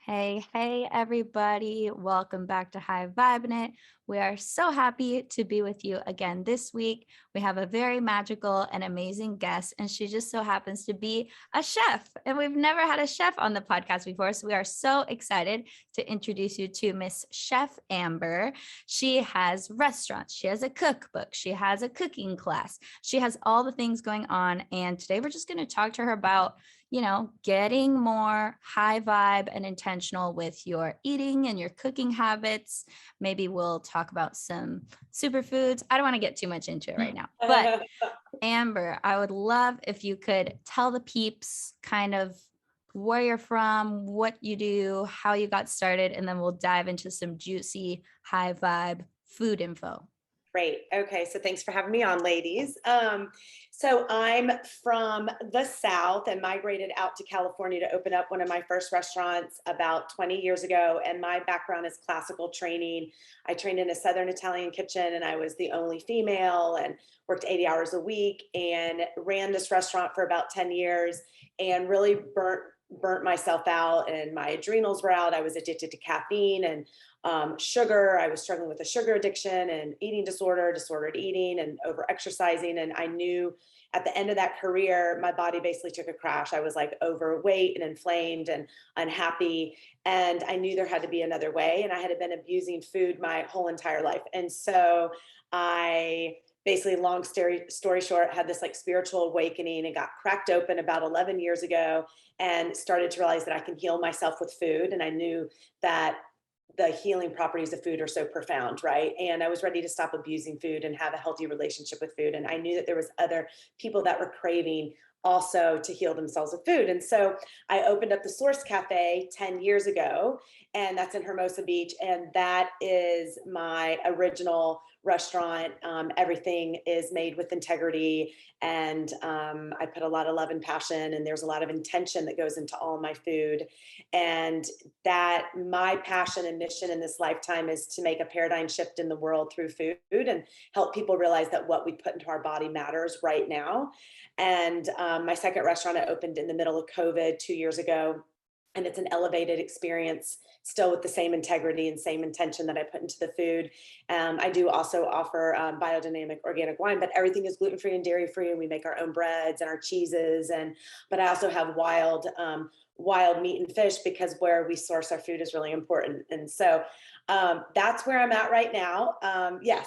Hey, everybody. Welcome back to High Vibing It. We are so happy to be with you again this week. We have a very magical and amazing guest, and she just so happens to be a chef. And we've never had a chef on the podcast before. So we are so excited to introduce you to Miss Chef Amber. She has restaurants, she has a cookbook, she has a cooking class, she has all the things going on. And today we're just going to talk to her about getting more high vibe and intentional with your eating and your cooking habits. Maybe we'll talk about some superfoods. I don't want to get too much into it right now, but Amber, I would love if you could tell the peeps kind of where you're from, what you do, how you got started, and then we'll dive into some juicy high vibe food info. Great. Okay. So thanks for having me on, ladies. So I'm from the South and migrated out to California to open up one of my first restaurants about 20 years ago. And my background is classical training. I trained in a Southern Italian kitchen and I was the only female and worked 80 hours a week and ran this restaurant for about 10 years and really burnt myself out, and my adrenals were out. I was addicted to caffeine and sugar. I was struggling with a sugar addiction and eating disorder, disordered eating, and over exercising. And I knew at the end of that career, my body basically took a crash. I was like overweight and inflamed and unhappy. And I knew there had to be another way. And I had been abusing food my whole entire life. And so I basically, long story short, had this like spiritual awakening and got cracked open about 11 years ago and started to realize that I can heal myself with food. And I knew that the healing properties of food are so profound, right? And I was ready to stop abusing food and have a healthy relationship with food. And I knew that there was other people that were craving also to heal themselves with food. And so I opened up the Source Cafe 10 years ago, and that's in Hermosa Beach. And that is my original restaurant. Everything is made with integrity. And I put a lot of love and passion, and there's a lot of intention that goes into all my food. And that my passion and mission in this lifetime is to make a paradigm shift in the world through food and help people realize that what we put into our body matters right now. And my second restaurant I opened in the middle of COVID 2 years ago. And it's an elevated experience, still with the same integrity and same intention that I put into the food. I do also offer biodynamic organic wine, but everything is gluten-free and dairy-free, and we make our own breads and our cheeses. But I also have wild meat and fish, because where we source our food is really important. And so that's where I'm at right now.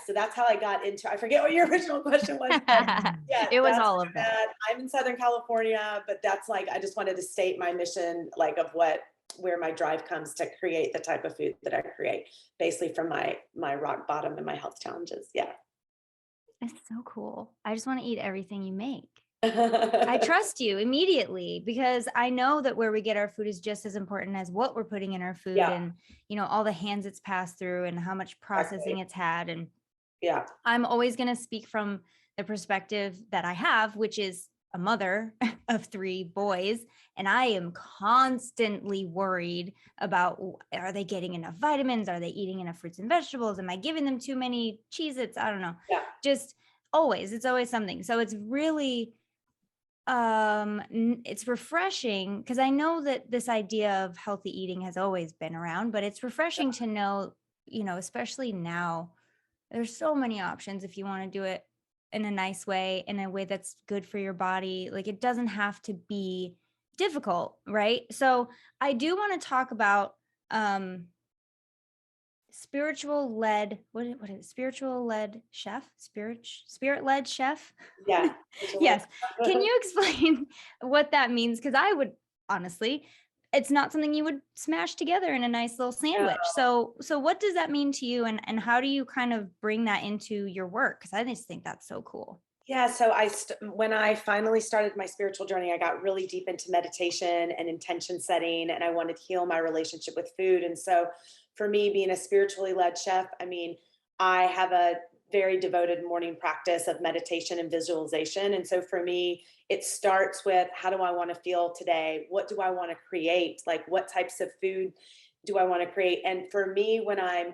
So that's how I got into, I forget what your original question was. Yeah, It was all of that. I'm in Southern California, but that's like, I just wanted to state my mission, like of where my drive comes to create the type of food that I create, basically from my rock bottom and my health challenges. Yeah. It's so cool. I just want to eat everything you make. I trust you immediately, because I know that where we get our food is just as important as what we're putting in our food, Yeah. and all the hands it's passed through and how much processing it's had. And Yeah. I'm always going to speak from the perspective that I have, which is a mother of 3 boys. And I am constantly worried about, are they getting enough vitamins? Are they eating enough fruits and vegetables? Am I giving them too many Cheez-Its? I don't know. Yeah. Just always, it's always something. So it's really, it's refreshing, because I know that this idea of healthy eating has always been around, but it's refreshing to know, especially now, there's so many options if you want to do it in a nice way, in a way that's good for your body. Like, it doesn't have to be difficult, right? So I do want to talk about spiritual-led, what is it? Spiritual-led chef? Spirit-led chef? Yeah. Yes. Can you explain what that means? Because I would honestly, it's not something you would smash together in a nice little sandwich. So what does that mean to you, and how do you kind of bring that into your work? Because I just think that's so cool. Yeah, so when I finally started my spiritual journey, I got really deep into meditation and intention setting, and I wanted to heal my relationship with food. And so for me, being a spiritually led chef, I mean, I have a very devoted morning practice of meditation and visualization. And so for me, it starts with, how do I want to feel today? What do I want to create? Like, what types of food do I want to create? And for me, when I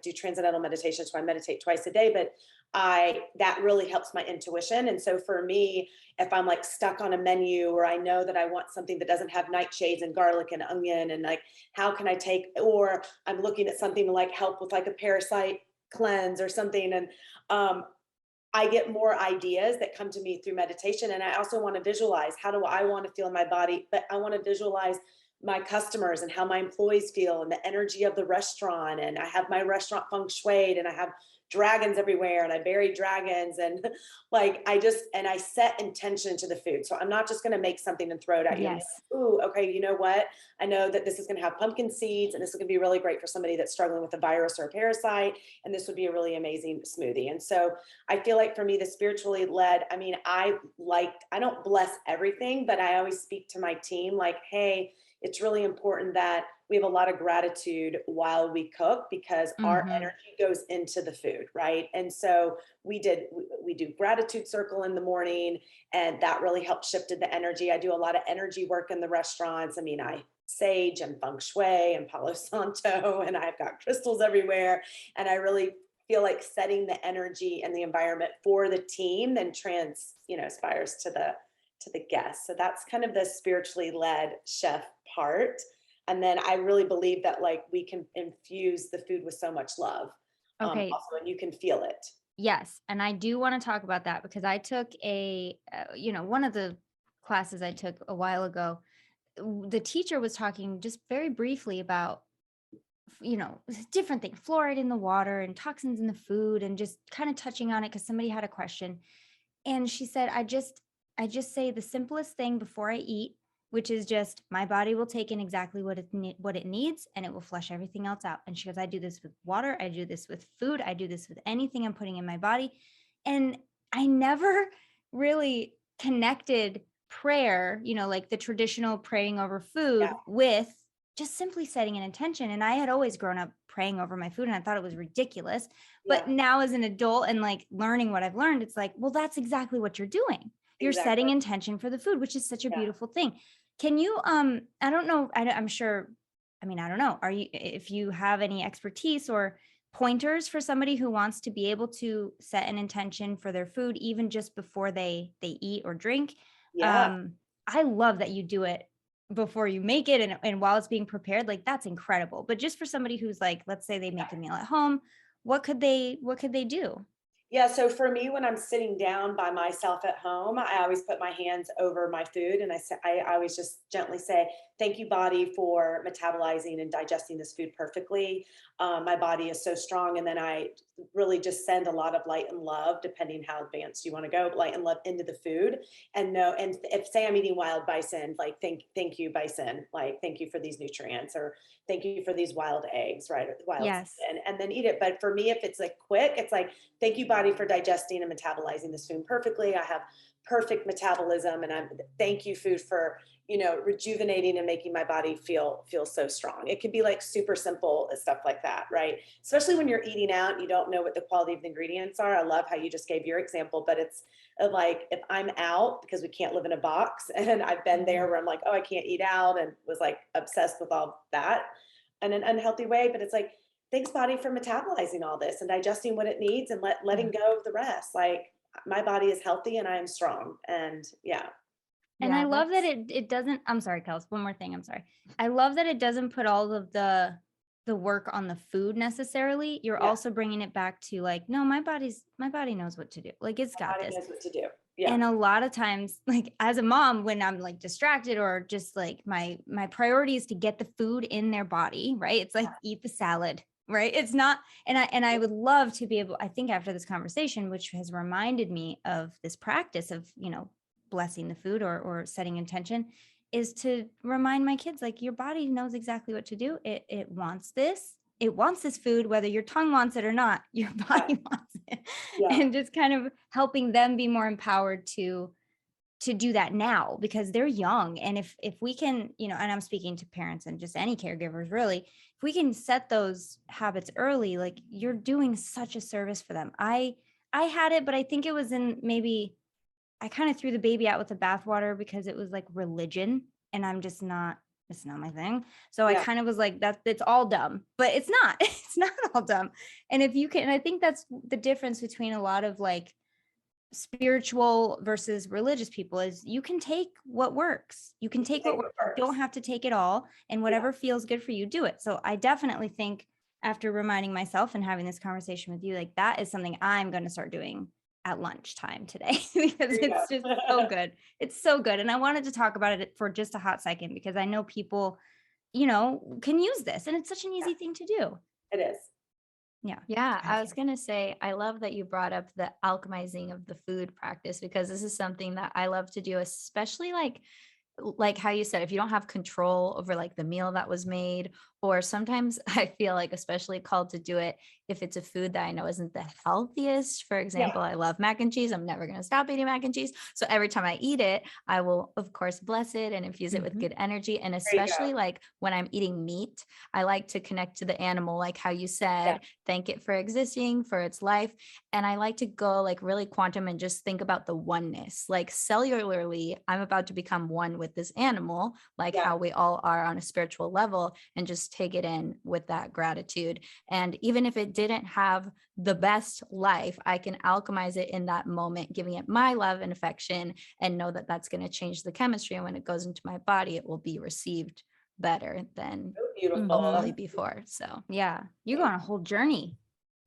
do transcendental meditation, so I meditate twice a day, but that really helps my intuition. And so for me, if I'm like stuck on a menu, or I know that I want something that doesn't have nightshades and garlic and onion, and like, how can I take, or I'm looking at something to like help with like a parasite cleanse or something. And I get more ideas that come to me through meditation. And I also want to visualize, how do I want to feel in my body, but I want to visualize my customers and how my employees feel and the energy of the restaurant. And I have my restaurant feng shuied, and I have dragons everywhere, and I bury dragons, and like I set intention to the food. So I'm not just going to make something and throw it at you and be Yes. like, ooh, okay, you know what? I know that this is going to have pumpkin seeds, and this is going to be really great for somebody that's struggling with a virus or a parasite. And this would be a really amazing smoothie. And so I feel like for me, the spiritually led, I mean, I don't bless everything, but I always speak to my team like, hey, it's really important that we have a lot of gratitude while we cook, because our Mm-hmm. energy goes into the food, right? And so we do gratitude circle in the morning, and that really helped shifted the energy. I do a lot of energy work in the restaurants. I mean, I sage and feng shui and palo santo, and I've got crystals everywhere, and I really feel like setting the energy and the environment for the team then aspires to the guests. So that's kind of the spiritually led chef part. And then I really believe that like we can infuse the food with so much love, Okay. also, and you can feel it. Yes, and I do want to talk about that because I took one of the classes I took a while ago. The teacher was talking just very briefly about, different things, fluoride in the water and toxins in the food, and just kind of touching on it because somebody had a question. And she said, I just say the simplest thing before I eat, which is just my body will take in exactly what it needs, and it will flush everything else out. And she goes, I do this with water, I do this with food, I do this with anything I'm putting in my body. And I never really connected prayer, like the traditional praying over Yeah, food, with just simply setting an intention. And I had always grown up praying over my food, and I thought it was ridiculous. But yeah, now as an adult and like learning what I've learned, it's like, well, that's exactly what you're doing. You're exactly. setting intention for the food, which is such a Yeah. beautiful thing. Can you I don't know, I'm sure, I mean, I don't know. Are you, if you have any expertise or pointers for somebody who wants to be able to set an intention for their food even just before they eat or drink? Yeah. Um I love that you do it before you make it, and while it's being prepared, like that's incredible. But just for somebody who's like, let's say they make a meal at home, what could they do? Yeah, so for me, when I'm sitting down by myself at home, I always put my hands over my food, and I always just gently say, "Thank you, body, for metabolizing and digesting this food perfectly. My body is so strong." And then I really just send a lot of light and love, depending how advanced you want to go, light and love into the food. And no, and if say I'm eating wild bison, like thank you, bison, like thank you for these nutrients, or thank you for these wild eggs, right? Or wild Yes. chicken, and then eat it. But for me, if it's like quick, it's like, thank you, body, for digesting and metabolizing this food perfectly. I have perfect metabolism, and I'm thank you, food, for rejuvenating and making my body feel so strong. It can be like super simple stuff like that, right? Especially when you're eating out and you don't know what the quality of the ingredients are. I love how you just gave your example, but it's like if I'm out, because we can't live in a box, and I've been there Mhm. where I'm like, oh, I can't eat out, and was like obsessed with all that in an unhealthy way. But it's like, thanks, body, for metabolizing all this and digesting what it needs, and letting Yeah. go of the rest. Like, my body is healthy and I am strong. And yeah, And I Yeah, love that that's it doesn't, I'm sorry, Kels, one more thing, I'm sorry. I love that it doesn't put all of the work on the food necessarily. You're yeah, also bringing it back to like, no, my body knows what to do. Like it's my got body this. knows what to do. Yeah, And a lot of times, like as a mom, when I'm like distracted or just like my priority is to get the food in their body, right? It's like eat the salad, right? It's not, and I would love to be able, I think after this conversation, which has reminded me of this practice of, blessing the food or setting intention, is to remind my kids, like your body knows exactly what to do. It wants this. It wants this food, whether your tongue wants it or not, your yeah, body wants it. yeah, And just kind of helping them be more empowered to do that now because they're young. And if we can, and I'm speaking to parents and just any caregivers really, if we can set those habits early, like you're doing such a service for them. I had it, but I think it was in maybe I kind of threw the baby out with the bathwater because it was like religion, and I'm just not It's not my thing. So I Yeah. kind of was like, that it's all dumb, but it's not. It's not all dumb. And if you can, and I think that's the difference between a lot of like spiritual versus religious people is you can take what works. You can take what works. You don't have to take it all, and whatever feels good for you, do it. So I definitely think after reminding myself and having this conversation with you, like that is something I'm going to start doing at lunchtime today because it's just so good. It's so good. And I wanted to talk about it for just a hot second because I know people, can use this, and it's such an easy thing to do. It is. Yeah, I was going to say, I love that you brought up the alchemizing of the food practice because this is something that I love to do, especially like how you said, if you don't have control over like the meal that was made, or sometimes I feel like especially called to do it if it's a food that I know isn't the healthiest. For example, I love mac and cheese. I'm never going to stop eating mac and cheese. So every time I eat it, I will of course bless it and infuse it with good energy. And especially like when I'm eating meat, I like to connect to the animal, like how you said, thank it for existing, for its life. And I like to go like really quantum and just think about the oneness, like cellularly, I'm about to become one with this animal, like how we all are on a spiritual level, and just take it in with that gratitude. And even if it didn't have the best life, I can alchemize it in that moment, giving it my love and affection, and know that that's going to change the chemistry. And when it goes into my body, it will be received better than normally before. So yeah, you go on a whole journey.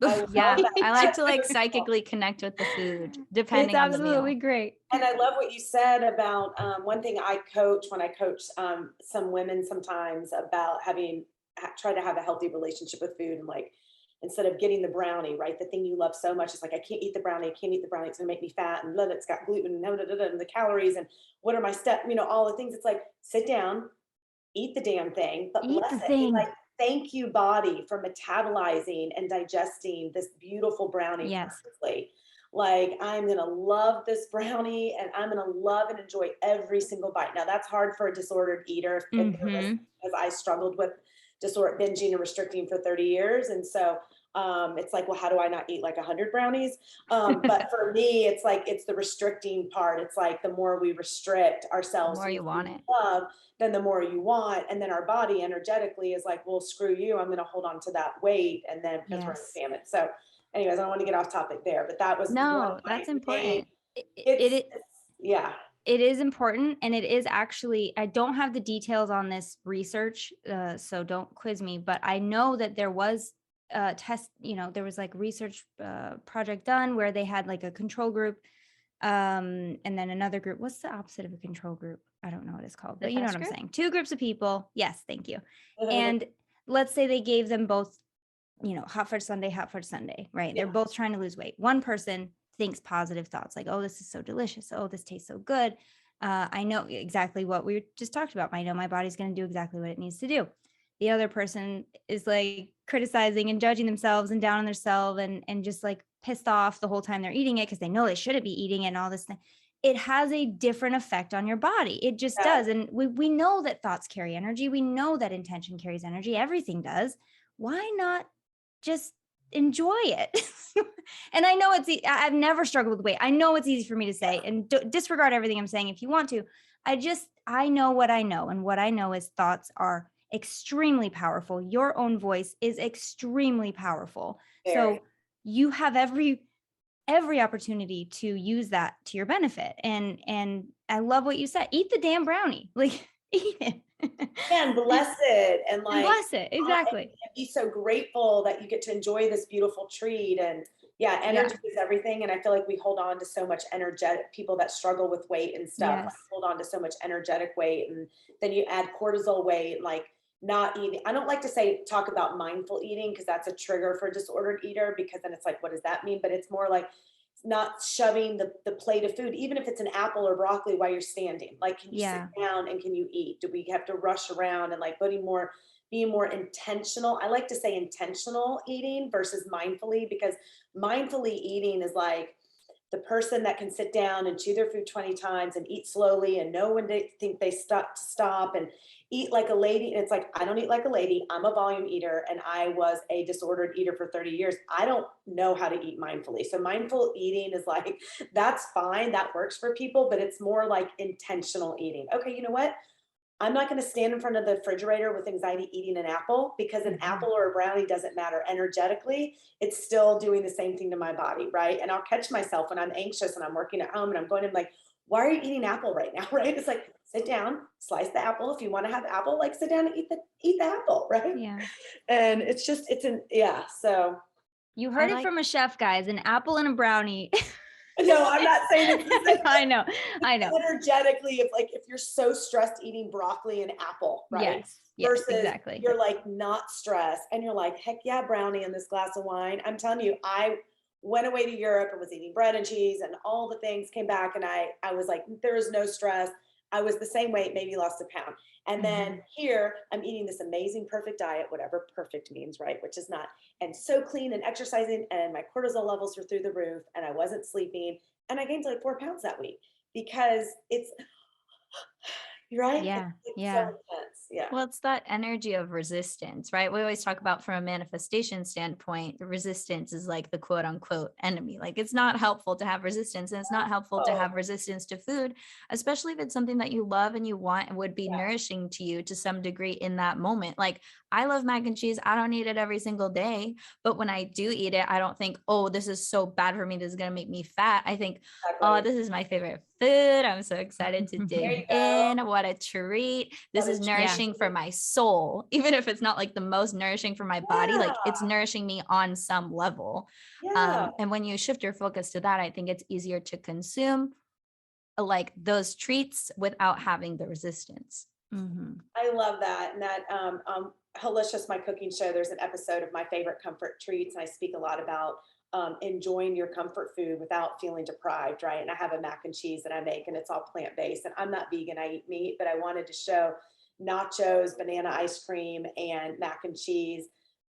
I like to like psychically connect with the food depending on the meal. It's absolutely great. And I love what you said about one thing I coach when I coach some women sometimes about try to have a healthy relationship with food, and like instead of getting the brownie, right, the thing you love so much, it's like I can't eat the brownie, it's gonna make me fat, and it's got gluten and the calories, and what are my steps, all the things. It's like sit down, eat the damn thing, but bless it. Be like, thank you, body, for metabolizing and digesting this beautiful brownie perfectly. Like, I'm going to love this brownie, and I'm going to love and enjoy every single bite. Now, that's hard for a disordered eater because I struggled with binging and restricting for 30 years. And so it's like, well, how do I not eat like 100 brownies? But for me, it's like, it's the restricting part. It's like the more we restrict ourselves, the more you want it, then the more you want. And then our body energetically is like, well, screw you, I'm going to hold on to that weight. And then because we're in famine. So anyways, I don't want to get off topic there, but that was that's important. It is important. And it is actually, I don't have the details on this research, so don't quiz me, but I know that there was a test, there was like research project done where they had like a control group, and then another group. What's the opposite of a control group? I don't know what it's called, but you know what I'm saying. 2 groups of people. Yes, thank you. And let's say they gave them both, hot fudge sundae, right? They're both trying to lose weight. One person thinks positive thoughts like, oh, this is so delicious. Oh, this tastes so good. I know exactly what we just talked about. I know my body's going to do exactly what it needs to do. The other person is like criticizing and judging themselves and down on themselves and just like pissed off the whole time they're eating it because they know they shouldn't be eating it and all this thing. It has a different effect on your body. It just does. And we know that thoughts carry energy. We know that intention carries energy. Everything does. Why not just enjoy it? And I know I've never struggled with weight. I know it's easy for me to say, and disregard everything I'm saying if you want to. I know what I know. And what I know is thoughts are extremely powerful. Your own voice is extremely powerful. So you have every opportunity to use that to your benefit. And I love what you said. Eat the damn brownie. Like, eat it. And bless it. And like, bless it. Exactly. And be so grateful that you get to enjoy this beautiful treat. And energy is everything. And I feel like we hold on to so much energetic people that struggle with weight and stuff. Like, hold on to so much energetic weight. And then you add cortisol weight, like not eating. I don't like to talk about mindful eating because that's a trigger for a disordered eater, because then it's like, what does that mean? But it's more like not shoving the plate of food, even if it's an apple or broccoli while you're standing. Like, can you sit down and can you eat? Do we have to rush around and like being more intentional? I like to say intentional eating versus mindfully, because mindfully eating is like the person that can sit down and chew their food 20 times and eat slowly and know when they think they stop and eat like a lady. And it's like, I don't eat like a lady. I'm a volume eater, and I was a disordered eater for 30 years. I don't know how to eat mindfully. So mindful eating is like, that's fine. That works for people, but it's more like intentional eating. Okay, you know what? I'm not going to stand in front of the refrigerator with anxiety eating an apple, because an apple or a brownie doesn't matter. Energetically, it's still doing the same thing to my body, right? And I'll catch myself when I'm anxious and I'm working at home and I'm going in like, why are you eating apple right now? Right? It's like, sit down, slice the apple. If you want to have apple, like sit down and eat the apple, right? Yeah. And it's just, yeah. So You heard it from a chef, guys, an apple and a brownie. no, I'm not saying it's the same. I know. Energetically, if you're so stressed eating broccoli and apple, right? Yes, Versus exactly. you're like not stressed and you're like, heck yeah, brownie and this glass of wine. I'm telling you, I went away to Europe and was eating bread and cheese and all the things, came back and I was like, there is no stress. I was the same weight, maybe lost a pound. And then here I'm eating this amazing, perfect diet, whatever perfect means, right? Which is not, and so clean and exercising, and my cortisol levels were through the roof and I wasn't sleeping. And I gained like 4 pounds that week because it's, you're right. Yeah. It's Yeah. so intense. Yeah. Well, it's that energy of resistance, right? We always talk about from a manifestation standpoint, resistance is like the quote unquote enemy. Like it's not helpful to have resistance, and it's not helpful to have resistance to food, especially if it's something that you love and you want and would be nourishing to you to some degree in that moment. Like I love mac and cheese. I don't eat it every single day, but when I do eat it, I don't think, oh, this is so bad for me. This is going to make me fat. I think, oh, this is my favorite food. I'm so excited to dig in. What a treat. This is nourishing for my soul, even if it's not like the most nourishing for my body, like it's nourishing me on some level. And when you shift your focus to that, I think it's easier to consume like those treats without having the resistance. I love that. And that Halicious, my cooking show, there's an episode of my favorite comfort treats. And I speak a lot about enjoying your comfort food without feeling deprived, right? And I have a mac and cheese that I make and it's all plant-based, and I'm not vegan, I eat meat, but I wanted to show nachos, banana ice cream, and mac and cheese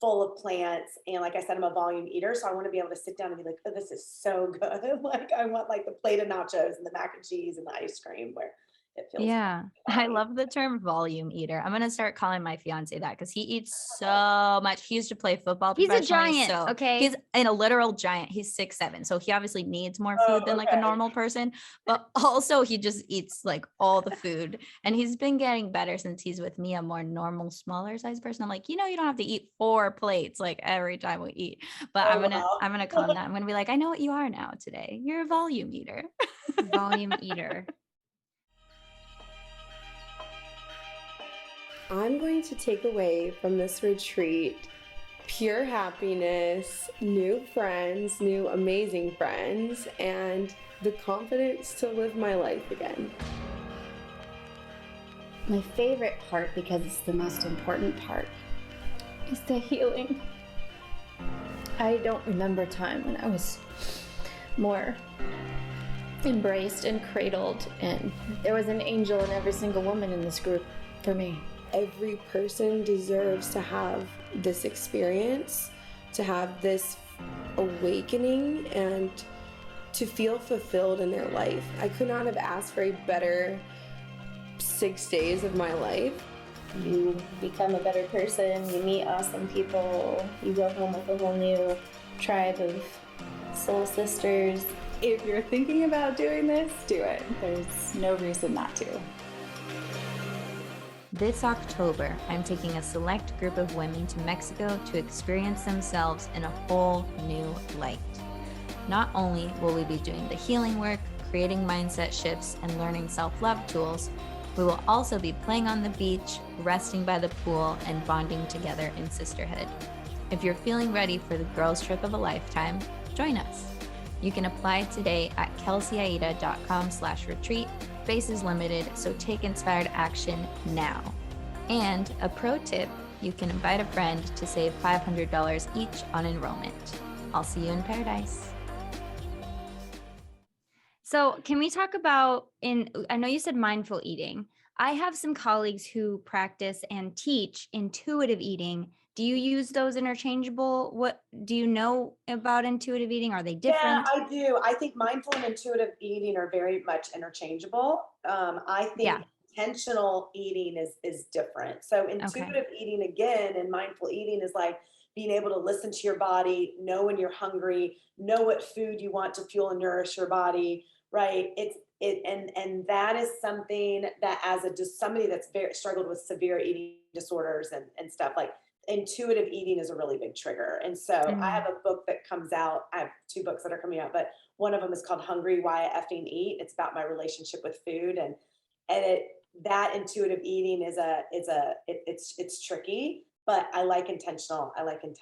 full of plants. And like I said, I'm a volume eater, so I want to be able to sit down and be like, oh, this is so good. Like I want like the plate of nachos and the mac and cheese and the ice cream where it feels. Yeah, I love the term volume eater. I'm going to start calling my fiance that because he eats so much. He used to play football. He's a professionally, giant, so okay? He's in a literal giant. He's 6'7". So he obviously needs more food than like a normal person, but also he just eats like all the food. And he's been getting better since he's with me, a more normal, smaller size person. I'm like, you don't have to eat 4 plates like every time we eat. But I'm going to call him that. I'm going to be like, I know what you are now today. You're a volume eater. Volume eater. I'm going to take away from this retreat pure happiness, new friends, new amazing friends, and the confidence to live my life again. My favorite part, because it's the most important part, is the healing. I don't remember a time when I was more embraced and cradled, and there was an angel in every single woman in this group for me. Every person deserves to have this experience, to have this awakening, and to feel fulfilled in their life. I could not have asked for a better 6 days of my life. You become a better person, you meet awesome people, you go home with a whole new tribe of soul sisters. If you're thinking about doing this, do it. There's no reason not to. This October, I'm taking a select group of women to Mexico to experience themselves in a whole new light. Not only will we be doing the healing work, creating mindset shifts, and learning self-love tools, we will also be playing on the beach, resting by the pool, and bonding together in sisterhood. If you're feeling ready for the girls' trip of a lifetime, join us. You can apply today at kelseyaida.com/retreat. Space is limited, so take inspired action now. And a pro tip, you can invite a friend to save $500 each on enrollment. I'll see you in paradise. So can we talk about, I know you said mindful eating. I have some colleagues who practice and teach intuitive eating. Do you use those interchangeable? What do you know about intuitive eating? Are they different? Yeah, I do. I think mindful and intuitive eating are very much interchangeable. I think intentional eating is different. So intuitive eating again and mindful eating is like being able to listen to your body, know when you're hungry, know what food you want to fuel and nourish your body, right? and that is something that as just somebody that's very struggled with severe eating disorders and stuff, like intuitive eating is a really big trigger. And so I have a book that comes out. I have 2 books that are coming out, but one of them is called Hungry, Why I Effing Eat. It's about my relationship with food, and that intuitive eating it's tricky, but I like intentional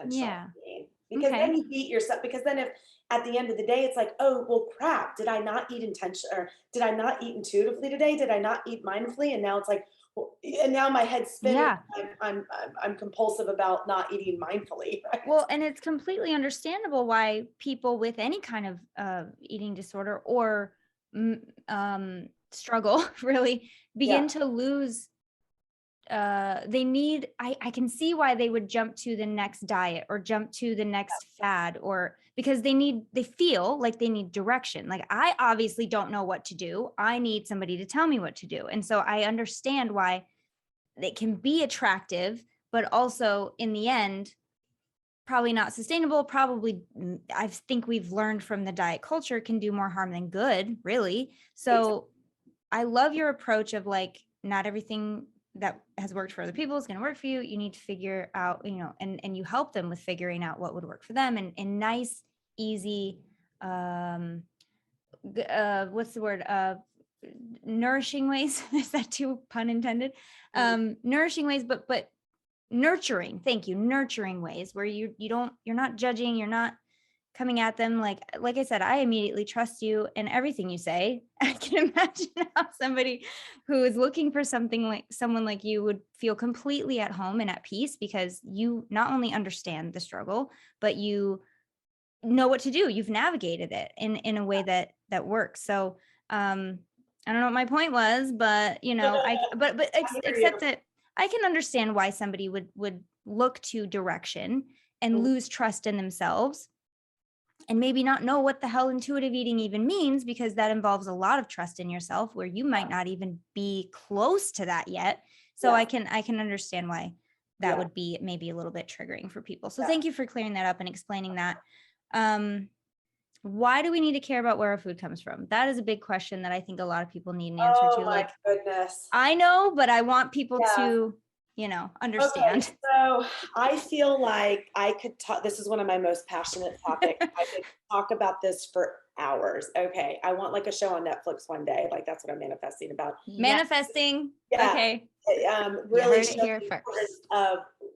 Yeah. eating, because then you beat yourself, because then if at the end of the day it's like, oh well crap, did I not eat or did I not eat intuitively today? Did I not eat mindfully? And now it's like, well, and now my head's spinning. Yeah. I'm compulsive about not eating mindfully. Right? Well, and it's completely understandable why people with any kind of eating disorder or struggle really begin to lose. They need, I can see why they would jump to the next diet or jump to the next fad, or because they feel like they need direction. Like, I obviously don't know what to do. I need somebody to tell me what to do. And so I understand why it can be attractive, but also in the end, probably not sustainable. Probably, I think we've learned from the diet culture, can do more harm than good, really. So I love your approach of like, not everything that has worked for other people is going to work for you. You need to figure out, and you help them with figuring out what would work for them, and nice, easy, what's the word? Nourishing ways. Is that too pun intended? Nourishing ways, but nurturing. Thank you. Nurturing ways where you're not judging, you're not coming at them. Like I said, I immediately trust you and everything you say. I can imagine how somebody who is looking for someone like you would feel completely at home and at peace, because you not only understand the struggle, but you know what to do. You've navigated it in a way that works. So, I don't know what my point was, but except that I can understand why somebody would look to direction and lose trust in themselves, and maybe not know what the hell intuitive eating even means, because that involves a lot of trust in yourself where you might not even be close to that yet. So I can understand why that would be maybe a little bit triggering for people. So thank you for clearing that up and explaining that. Why do we need to care about where our food comes from? That is a big question that I think a lot of people need an answer to. My goodness. I know, but I want people to, understand. Okay, so I feel like I could talk, this is one of my most passionate topics. I could talk about this for hours. Okay. I want like a show on Netflix one day. Like, that's what I'm manifesting about. Manifesting. Yeah. Okay. Really heard it here first.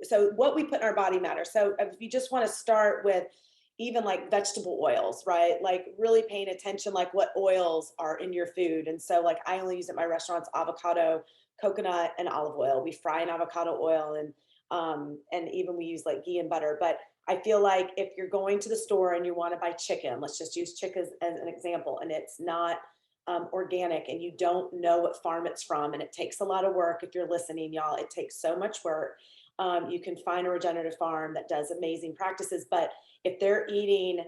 So what we put in our body matters. So if you just want to start with even like vegetable oils, right? Like really paying attention, like what oils are in your food. And so like, I only use at my restaurants avocado, coconut, and olive oil. We fry in avocado oil, and even we use like ghee and butter. But I feel like if you're going to the store and you want to buy chicken, let's just use chicken as an example, and it's not organic, and you don't know what farm it's from, and it takes a lot of work. If you're listening, y'all, it takes so much work. You can find a regenerative farm that does amazing practices, but if they're eating,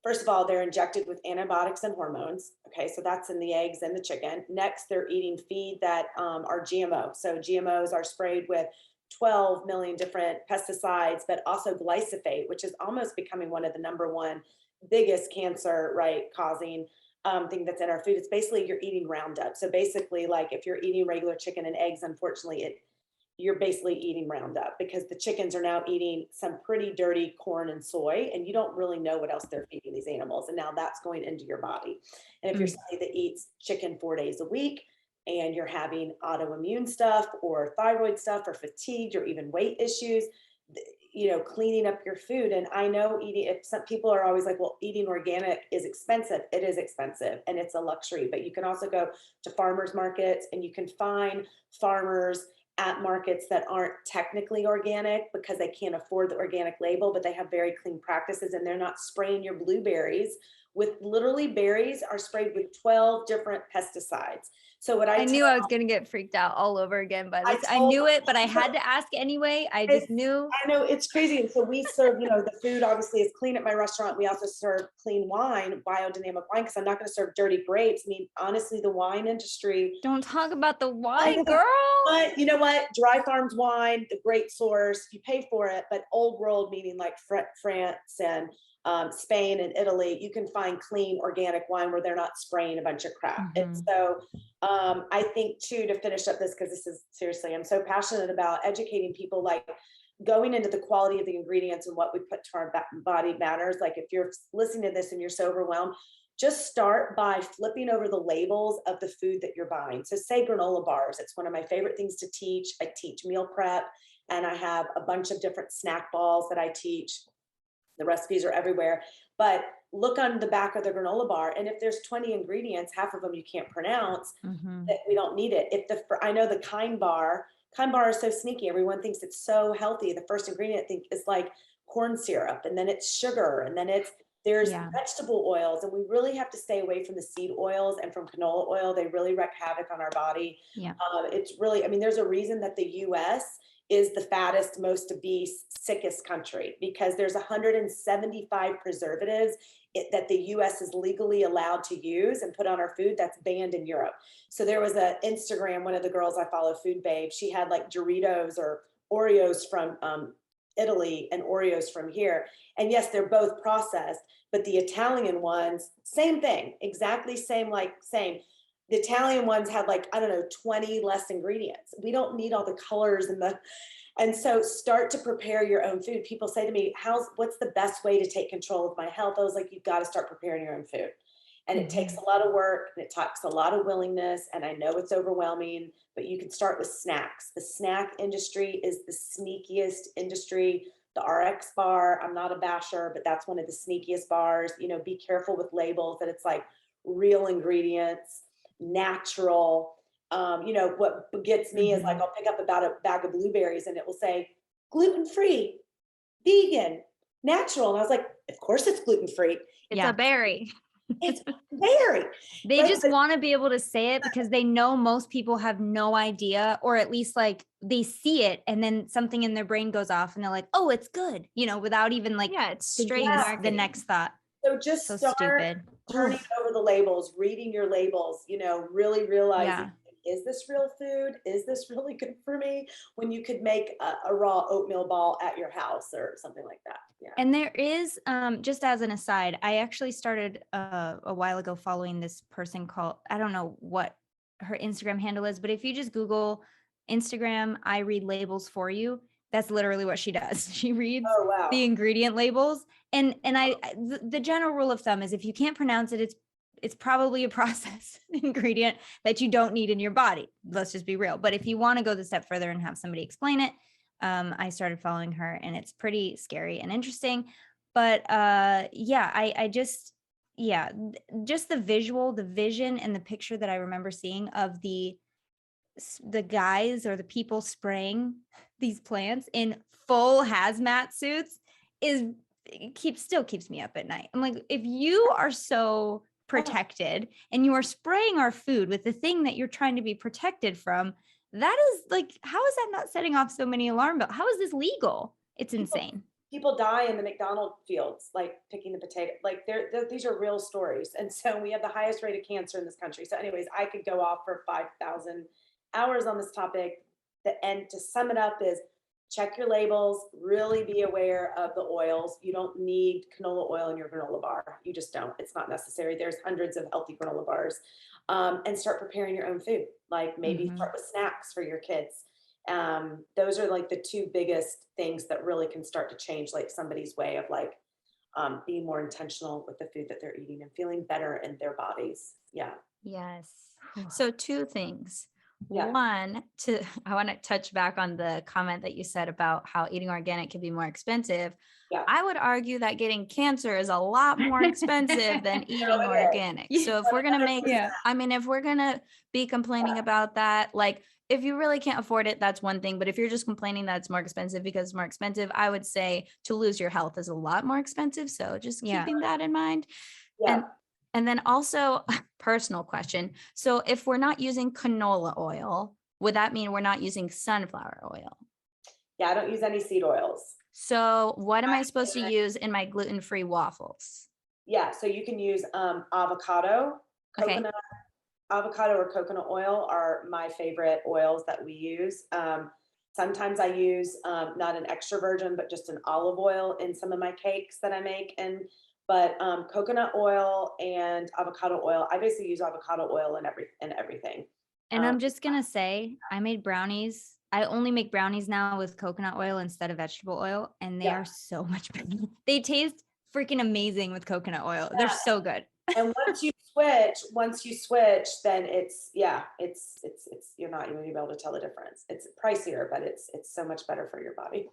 first of all, they're injected with antibiotics and hormones. Okay, so that's in the eggs and the chicken. Next, they're eating feed that are GMO. So GMOs are sprayed with 12 million different pesticides, but also glyphosate, which is almost becoming one of the #1 biggest cancer, right, causing thing that's in our food. It's basically you're eating Roundup. So basically, like if you're eating regular chicken and eggs, unfortunately, you're basically eating Roundup, because the chickens are now eating some pretty dirty corn and soy, and you don't really know what else they're feeding these animals. And now that's going into your body. And if you're somebody that eats chicken 4 days a week and you're having autoimmune stuff or thyroid stuff or fatigued or even weight issues, cleaning up your food. And I know if some people are always like, well, eating organic is expensive. It is expensive and it's a luxury, but you can also go to farmers markets and you can find farmers at markets that aren't technically organic because they can't afford the organic label, but they have very clean practices, and they're not spraying your blueberries with, literally berries are sprayed with 12 different pesticides. So what I knew I was going to get freaked out all over again by this. I knew it, but I had to ask anyway. I just knew. I know, it's crazy. And so we serve, the food obviously is clean at my restaurant. We also serve clean wine, biodynamic wine, because I'm not going to serve dirty grapes. I mean, honestly, the wine industry. Don't talk about the wine, girl. But you know what? Dry farms wine, the great source, you pay for it, but old world, meaning like France and Spain and Italy, you can find clean organic wine where they're not spraying a bunch of crap. And so I think too, to finish up this, because this is seriously, I'm so passionate about educating people, like going into the quality of the ingredients and what we put to our body matters. Like if you're listening to this and you're so overwhelmed, just start by flipping over the labels of the food that you're buying. So say granola bars, it's one of my favorite things to teach. I teach meal prep, and I have a bunch of different snack balls that I teach. The recipes are everywhere, but look on the back of the granola bar. And if there's 20 ingredients, half of them you can't pronounce, that we don't need it. I know the Kind bar is so sneaky. Everyone thinks it's so healthy. The first ingredient I think is like corn syrup, and then it's sugar, and then there's vegetable oils, and we really have to stay away from the seed oils and from canola oil. They really wreak havoc on our body. It's really, I mean, there's a reason that the US is the fattest, most obese, sickest country, because there's 175 preservatives that the US is legally allowed to use and put on our food that's banned in Europe. So there was a Instagram, one of the girls I follow, Food Babe, she had like Doritos or Oreos from Italy and Oreos from here. And yes, they're both processed, but the Italian ones, same thing, exactly same. The Italian ones had like, I don't know, 20 less ingredients. We don't need all the colors and so start to prepare your own food. People say to me, what's the best way to take control of my health? I was like, you've got to start preparing your own food. And it takes a lot of work, and it takes a lot of willingness. And I know it's overwhelming, but you can start with snacks. The snack industry is the sneakiest industry. The RX bar, I'm not a basher, but that's one of the sneakiest bars. You know, be careful with labels that it's like real ingredients, natural. You know, what gets me is like, I'll pick up about a bag of blueberries and it will say gluten-free, vegan, natural. And I was like, of course it's gluten-free. It's a berry. It's berry. They just want to be able to say it because they know most people have no idea, or at least like they see it and then something in their brain goes off and they're like, oh, it's good, you know, without even like, it's straight the next thought. So just start stupid. Turning over the labels, reading your labels, you know, really realizing, is this real food? Is this really good for me? When you could make a raw oatmeal ball at your house or something like that. Yeah. And there is, just as an aside, I actually started a while ago following this person called, I don't know what her Instagram handle is, but if you just Google Instagram, I read labels for you. That's literally what she does. She reads the ingredient labels. And the general rule of thumb is if you can't pronounce it, it's probably a processed ingredient that you don't need in your body. Let's just be real. But if you want to go the step further and have somebody explain it, I started following her, and it's pretty scary and interesting. But just the visual, the vision, and the picture that I remember seeing of the guys or the people spraying these plants in full hazmat suits still keeps me up at night. I'm like, if you are so protected and you are spraying our food with the thing that you're trying to be protected from, that is like, how is that not setting off so many alarm bells? How is this legal? It's insane. People die in the McDonald's fields, like picking the potato. Like these are real stories. And so we have the highest rate of cancer in this country. So anyways, I could go off for 5,000 hours on this topic. And to sum it up is, check your labels, really be aware of the oils. You don't need canola oil in your granola bar. You just don't. It's not necessary. There's hundreds of healthy granola bars. And start preparing your own food. Like maybe start with snacks for your kids. Those are like the two biggest things that really can start to change like somebody's way of like being more intentional with the food that they're eating and feeling better in their bodies. Yeah. Yes. So two things. One, I want to touch back on the comment that you said about how eating organic can be more expensive. I would argue that getting cancer is a lot more expensive than eating organic. So if we're going to make, if we're going to be complaining about that, like if you really can't afford it, that's one thing. But if you're just complaining that it's more expensive because it's more expensive, I would say to lose your health is a lot more expensive. So just keeping that in mind. And then also personal question. So if we're not using canola oil, would that mean we're not using sunflower oil? Yeah, I don't use any seed oils. So what am I supposed to use in my gluten-free waffles? Yeah, so you can use avocado, coconut, avocado or coconut oil are my favorite oils that we use. Sometimes I use not an extra virgin, but just an olive oil in some of my cakes that I make. But coconut oil and avocado oil. I basically use avocado oil in everything. And I'm just gonna say, I made brownies. I only make brownies now with coconut oil instead of vegetable oil, and they are so much better. They taste freaking amazing with coconut oil. They're so good. And once you switch, then it's you're not even gonna be able to tell the difference. It's pricier, but it's so much better for your body.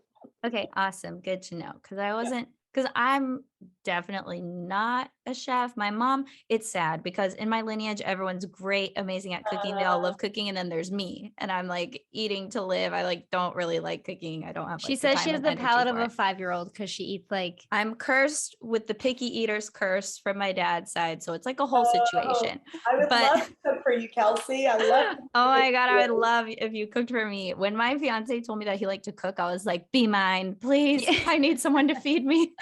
Okay, awesome. Good to know. Because I'm definitely not a chef. My mom, it's sad because in my lineage, everyone's great, amazing at cooking. They all love cooking. And then there's me. And I'm like eating to live. I like don't really like cooking. I don't have She like, says the she time has and the energy palate of for a it. 5-year-old because she eats like I'm cursed with the picky eaters curse from my dad's side. So it's like a whole situation. I would But- love to cook for you, Kelsey. I love Oh my God, I would love if you cooked for me. When my fiance told me that he liked to cook, I was like, be mine, please. I need someone to feed me.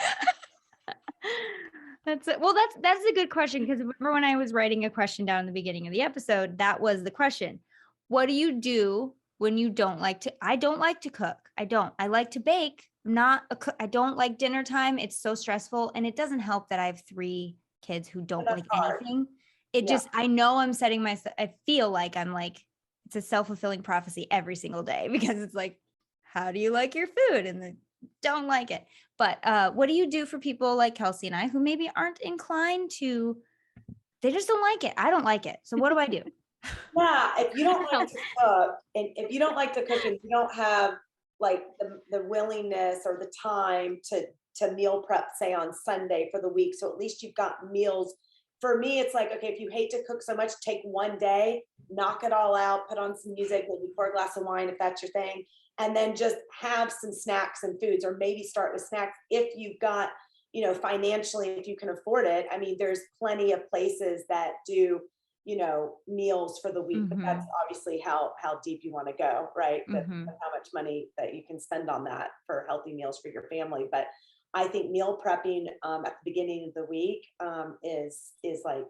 That's it. Well, that's a good question, because remember when I was writing a question down in the beginning of the episode, that was the question. What do you do when you don't like to? I don't like to cook. I don't. I like to bake. I'm not a cook. I don't like dinner time. It's so stressful, and it doesn't help that I have 3 kids who don't That's like hard. anything. It Yeah. just, I know I'm setting myself. I feel like I'm like, it's a self-fulfilling prophecy every single day, because it's like, how do you like your food? And they don't like it. But what do you do for people like Kelsey and I who maybe aren't inclined to, they just don't like it. I don't like it. So what do I do? Yeah, if you don't like to cook, and if you don't like to cook and you don't have like the willingness or the time to meal prep, say on Sunday for the week, so at least you've got meals. For me, it's like, okay, if you hate to cook so much, take one day, knock it all out, put on some music, maybe pour a glass of wine if that's your thing, and then just have some snacks and foods, or maybe start with snacks if you've got, financially, if you can afford it. I mean, there's plenty of places that do, meals for the week, but that's obviously how deep you want to go, right? But how much money that you can spend on that for healthy meals for your family. But I think meal prepping at the beginning of the week is like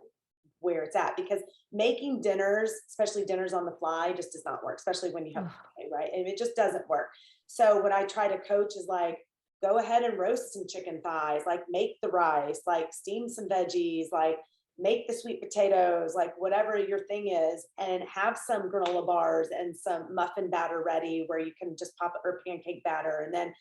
where it's at, because making dinners, especially dinners on the fly, just does not work, especially when you have time, right? And it just doesn't work. So what I try to coach is like, go ahead and roast some chicken thighs, like make the rice, like steam some veggies, like make the sweet potatoes, like whatever your thing is, and have some granola bars and some muffin batter ready where you can just pop it, or pancake batter. And then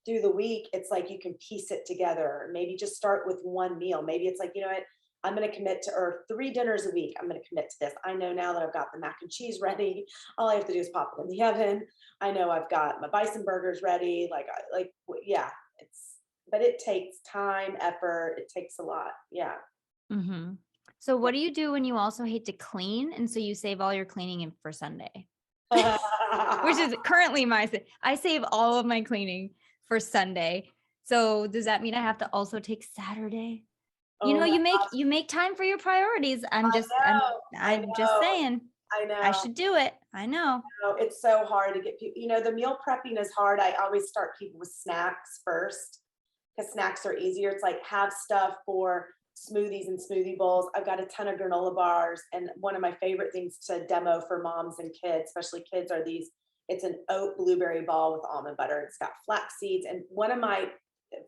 through the week, it's like you can piece it together. Maybe just start with one meal. Maybe it's like, you know what, I'm going to commit to, or 3 dinners a week, I'm going to commit to this. I know now that I've got the mac and cheese ready. All I have to do is pop it in the oven. I know I've got my bison burgers ready. But it takes time, effort. It takes a lot. Yeah. So what do you do when you also hate to clean, and so you save all your cleaning for Sunday? Which is currently I save all of my cleaning for Sunday. So does that mean I have to also take Saturday? You make time for your priorities. I'm just saying. I know. I should do it. I know. It's so hard to get people, the meal prepping is hard. I always start people with snacks first, because snacks are easier. It's like, have stuff for smoothies and smoothie bowls. I've got a ton of granola bars. And one of my favorite things to demo for moms and kids, especially kids, are it's an oat blueberry ball with almond butter. It's got flax seeds. And one of my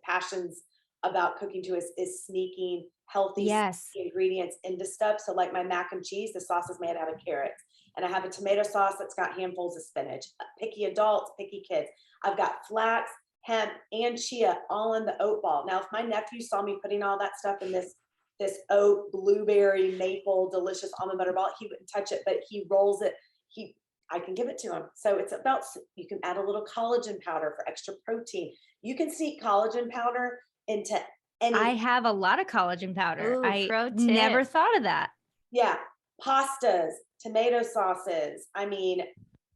passions about cooking too is sneaking healthy ingredients into stuff. So like my mac and cheese, the sauce is made out of carrots, and I have a tomato sauce that's got handfuls of spinach. Picky adults, picky kids. I've got flax, hemp, and chia all in the oat ball. Now, if my nephew saw me putting all that stuff in this oat blueberry maple delicious almond butter ball, he wouldn't touch it, but he rolls it. I can give it to him. So it's about, you can add a little collagen powder for extra protein. You can sneak collagen powder into any. I have a lot of collagen powder. Ooh, I pro tip. never thought of that. Yeah. Pastas, tomato sauces. I mean,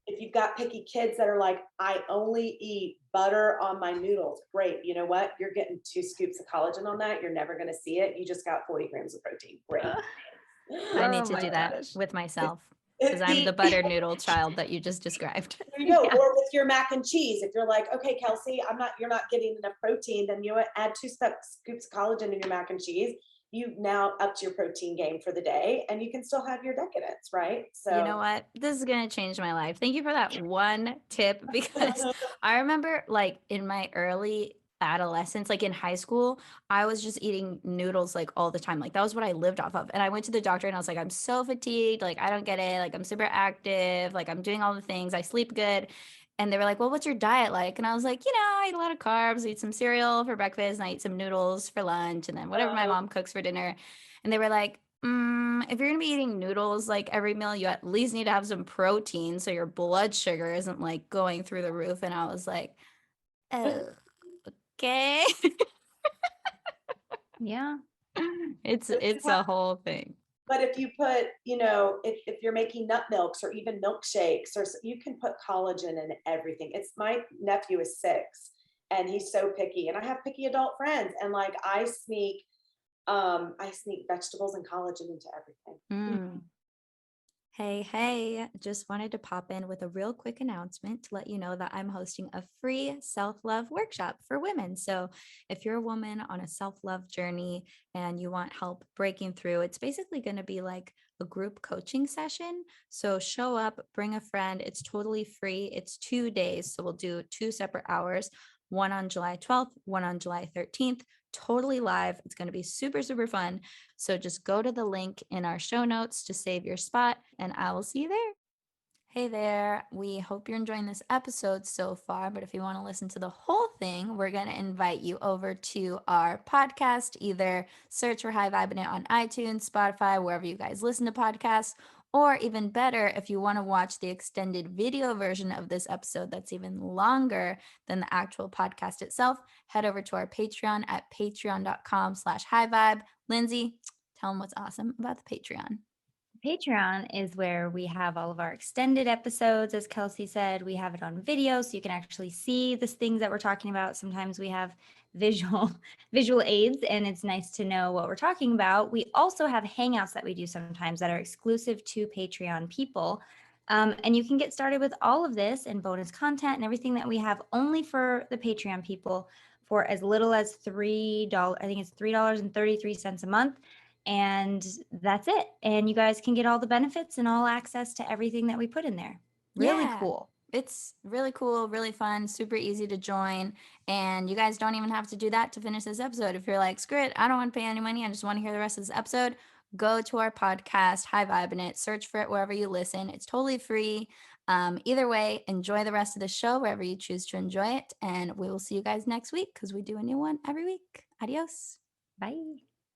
if you've got picky kids that are like, I only eat butter on my noodles, great. You know what? You're getting 2 scoops of collagen on that. You're never going to see it. You just got 40 grams of protein. Great. I need to do that with myself, because I'm the butter noodle child that you just described. There you go. Yeah. Or with your mac and cheese, if you're like, okay, Kelsey, you're not getting enough protein, then add 2 scoops of collagen in your mac and cheese. you now upped your protein game for the day and you can still have your decadence, right? So You know what? This is going to change my life. Thank you for that one tip, because I remember like in my early adolescence, like in high school, I was just eating noodles like all the time. Like that was what I lived off of. And I went to the doctor and I was like, I'm so fatigued. Like I don't get it. Like I'm super active. Like I'm doing all the things. I sleep good. And they were like, well, what's your diet like? And I was like, I eat a lot of carbs. I eat some cereal for breakfast and I eat some noodles for lunch and then whatever my mom cooks for dinner. And they were like, if you're gonna be eating noodles like every meal, you at least need to have some protein so your blood sugar isn't like going through the roof. And I was like, oh, okay. Yeah. It's a whole thing. but if you put, if you're making nut milks or even milkshakes, you can put collagen in everything. It's my nephew is 6 and he's so picky, and I have picky adult friends, and like I sneak vegetables and collagen into everything. Mm. Hey, just wanted to pop in with a real quick announcement to let you know that I'm hosting a free self-love workshop for women. So if you're a woman on a self-love journey and you want help breaking through, it's basically going to be like a group coaching session. So show up, bring a friend. It's totally free. It's 2 days. So we'll do 2 separate hours, one on July 12th, one on July 13th, totally live. It's going to be super, super fun. So just go to the link in our show notes to save your spot, and I will see you there. Hey there. We hope you're enjoying this episode so far, but if you want to listen to the whole thing, we're going to invite you over to our podcast. Either search for High Vibing It on iTunes, Spotify, wherever you guys listen to podcasts, or even better, if you want to watch the extended video version of this episode that's even longer than the actual podcast itself, head over to our Patreon at patreon.com/highvibe. Lindsay, tell them what's awesome about the Patreon. Patreon is where we have all of our extended episodes. As Kelsey said, we have it on video, so you can actually see the things that we're talking about. Sometimes we have visual aids, and it's nice to know what we're talking about. We also have hangouts that we do sometimes that are exclusive to Patreon people. And you can get started with all of this and bonus content and everything that we have only for the Patreon people for as little as $3. I think it's $3.33 a month. And that's it. And you guys can get all the benefits and all access to everything that we put in there. Really cool. It's really cool, really fun, super easy to join. And you guys don't even have to do that to finish this episode. If you're like, screw it, I don't want to pay any money, I just want to hear the rest of this episode, go to our podcast, High Vibing It, search for it wherever you listen. It's totally free. Either way, enjoy the rest of the show wherever you choose to enjoy it. And we will see you guys next week because we do a new one every week. Adios. Bye.